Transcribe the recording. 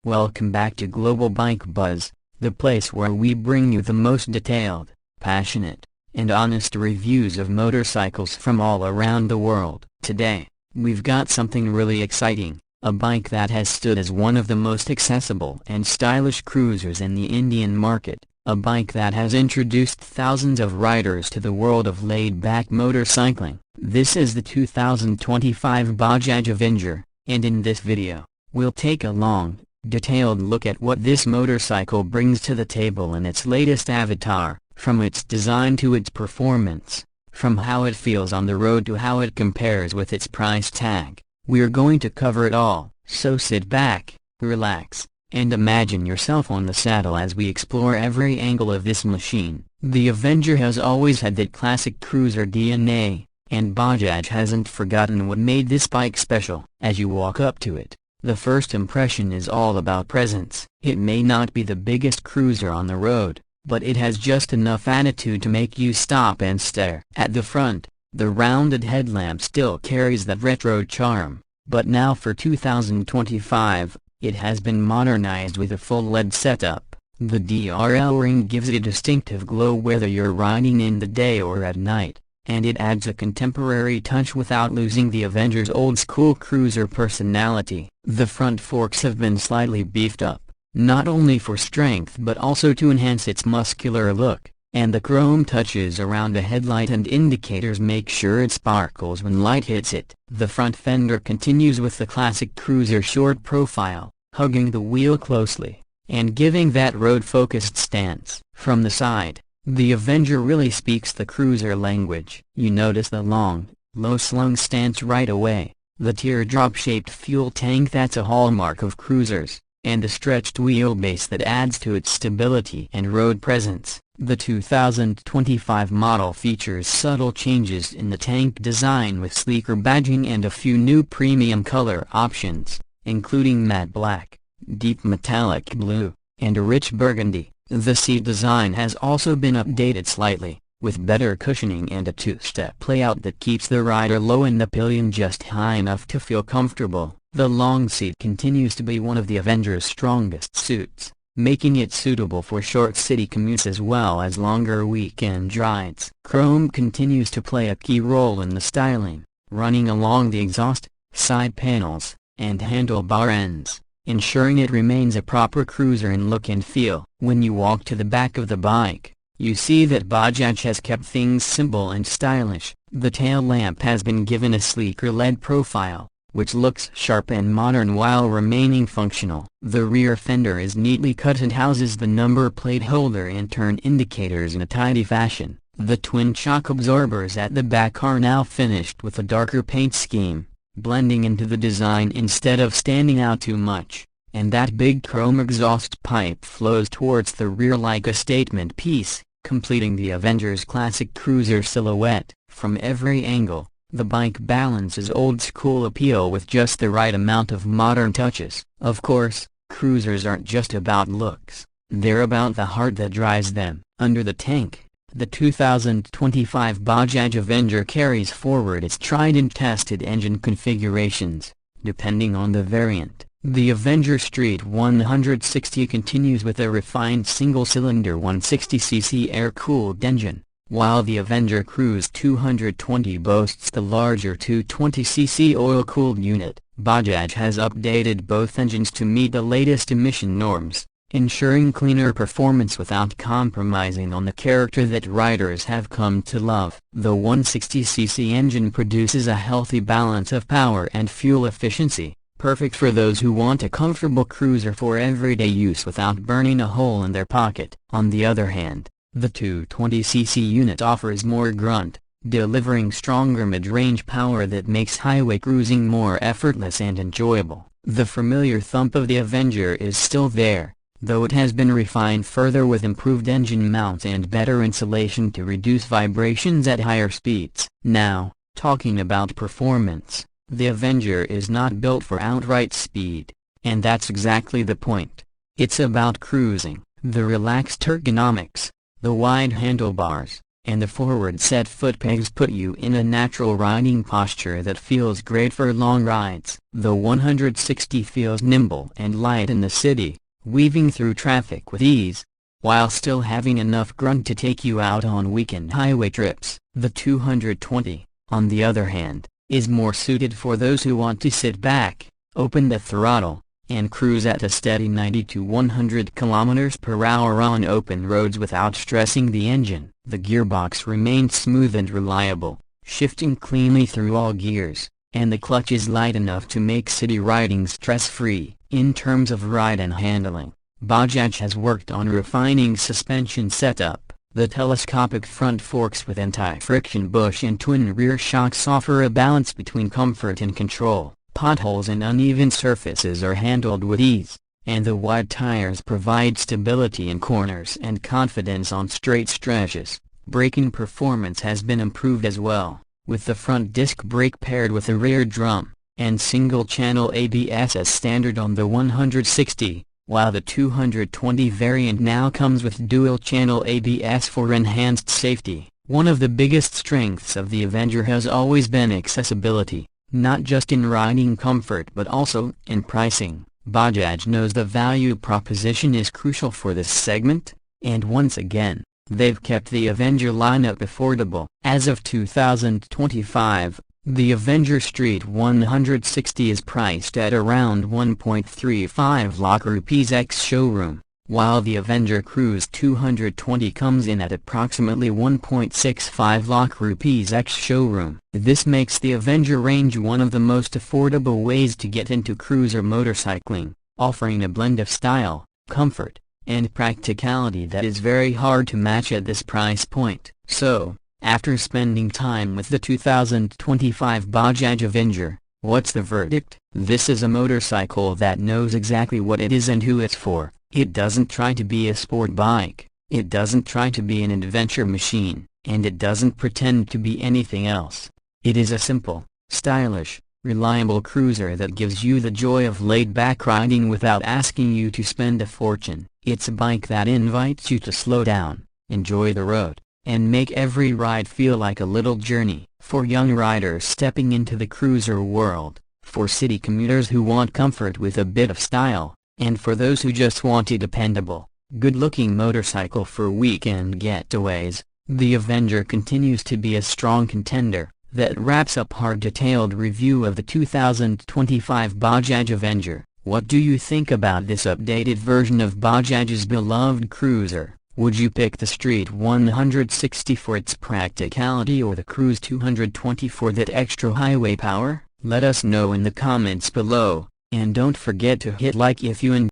Welcome back to Global Bike Buzz, the place where we bring you the most detailed, passionate, and honest reviews of motorcycles from all around the world. Today, we've got something really exciting, a bike that has stood as one of the most accessible and stylish cruisers in the Indian market, a bike that has introduced thousands of riders to the world of laid-back motorcycling. This is the 2025 Bajaj Avenger, and in this video, we'll take a long, detailed look at what this motorcycle brings to the table in its latest avatar, from its design to its performance, from how it feels on the road to how it compares with its price tag. We're going to cover it all, so sit back, relax, and imagine yourself on the saddle as we explore every angle of this machine. The Avenger has always had that classic cruiser DNA, and Bajaj hasn't forgotten what made this bike special. As you walk up to it, the first impression is all about presence. It may not be the biggest cruiser on the road, but it has just enough attitude to make you stop and stare. At the front, the rounded headlamp still carries that retro charm, but now for 2025, it has been modernized with a full LED setup. The DRL ring gives it a distinctive glow whether you're riding in the day or at night, and it adds a contemporary touch without losing the Avenger's old-school cruiser personality. The front forks have been slightly beefed up, not only for strength but also to enhance its muscular look, and the chrome touches around the headlight and indicators make sure it sparkles when light hits it. The front fender continues with the classic cruiser short profile, hugging the wheel closely, and giving that road-focused stance. From the side, the Avenger really speaks the cruiser language. You notice the long, low-slung stance right away, the teardrop-shaped fuel tank that's a hallmark of cruisers, and the stretched wheelbase that adds to its stability and road presence. The 2025 model features subtle changes in the tank design with sleeker badging and a few new premium color options, including matte black, deep metallic blue, and a rich burgundy. The seat design has also been updated slightly, with better cushioning and a two-step layout that keeps the rider low and the pillion just high enough to feel comfortable. The long seat continues to be one of the Avenger's strongest suits, making it suitable for short city commutes as well as longer weekend rides. Chrome continues to play a key role in the styling, running along the exhaust, side panels, and handlebar ends, ensuring it remains a proper cruiser in look and feel. When you walk to the back of the bike, you see that Bajaj has kept things simple and stylish. The tail lamp has been given a sleeker LED profile, which looks sharp and modern while remaining functional. The rear fender is neatly cut and houses the number plate holder and turn indicators in a tidy fashion. The twin shock absorbers at the back are now finished with a darker paint scheme, blending into the design instead of standing out too much, and that big chrome exhaust pipe flows towards the rear like a statement piece, completing the Avenger's classic cruiser silhouette. From every angle, the bike balances old-school appeal with just the right amount of modern touches. Of course, cruisers aren't just about looks, they're about the heart that drives them. Under the tank, the 2025 Bajaj Avenger carries forward its tried and tested engine configurations, depending on the variant. The Avenger Street 160 continues with a refined single-cylinder 160cc air-cooled engine, while the Avenger Cruise 220 boasts the larger 220cc oil-cooled unit. Bajaj has updated both engines to meet the latest emission norms, ensuring cleaner performance without compromising on the character that riders have come to love. The 160cc engine produces a healthy balance of power and fuel efficiency, perfect for those who want a comfortable cruiser for everyday use without burning a hole in their pocket. On the other hand, the 220cc unit offers more grunt, delivering stronger mid-range power that makes highway cruising more effortless and enjoyable. The familiar thump of the Avenger is still there, though it has been refined further with improved engine mounts and better insulation to reduce vibrations at higher speeds. Now, talking about performance, the Avenger is not built for outright speed, and that's exactly the point. It's about cruising. The relaxed ergonomics, the wide handlebars, and the forward set foot pegs put you in a natural riding posture that feels great for long rides. The 160 feels nimble and light in the city, weaving through traffic with ease, while still having enough grunt to take you out on weekend highway trips. The 220, on the other hand, is more suited for those who want to sit back, open the throttle, and cruise at a steady 90 to 100 km/h on open roads without stressing the engine. The gearbox remains smooth and reliable, shifting cleanly through all gears, and the clutch is light enough to make city riding stress-free. In terms of ride and handling, Bajaj has worked on refining suspension setup. The telescopic front forks with anti-friction bush and twin rear shocks offer a balance between comfort and control. Potholes and uneven surfaces are handled with ease, and the wide tires provide stability in corners and confidence on straight stretches. Braking performance has been improved as well, with the front disc brake paired with a rear drum, and single-channel ABS as standard on the 160, while the 220 variant now comes with dual-channel ABS for enhanced safety. One of the biggest strengths of the Avenger has always been accessibility, not just in riding comfort but also in pricing. Bajaj knows the value proposition is crucial for this segment, and once again, they've kept the Avenger lineup affordable. As of 2025, the Avenger Street 160 is priced at around 1.35 lakh rupees ex-showroom, while the Avenger Cruise 220 comes in at approximately 1.65 lakh rupees ex-showroom. This makes the Avenger range one of the most affordable ways to get into cruiser motorcycling, offering a blend of style, comfort, and practicality that is very hard to match at this price point. So, after spending time with the 2025 Bajaj Avenger, what's the verdict? This is a motorcycle that knows exactly what it is and who it's for. It doesn't try to be a sport bike, it doesn't try to be an adventure machine, and it doesn't pretend to be anything else. It is a simple, stylish, reliable cruiser that gives you the joy of laid-back riding without asking you to spend a fortune. It's a bike that invites you to slow down, enjoy the road, and make every ride feel like a little journey. For young riders stepping into the cruiser world, for city commuters who want comfort with a bit of style, and for those who just want a dependable, good-looking motorcycle for weekend getaways, the Avenger continues to be a strong contender. That wraps up our detailed review of the 2025 Bajaj Avenger. What do you think about this updated version of Bajaj's beloved cruiser? Would you pick the Street 160 for its practicality or the Cruise 220 for that extra highway power? Let us know in the comments below, and don't forget to hit like if you enjoyed.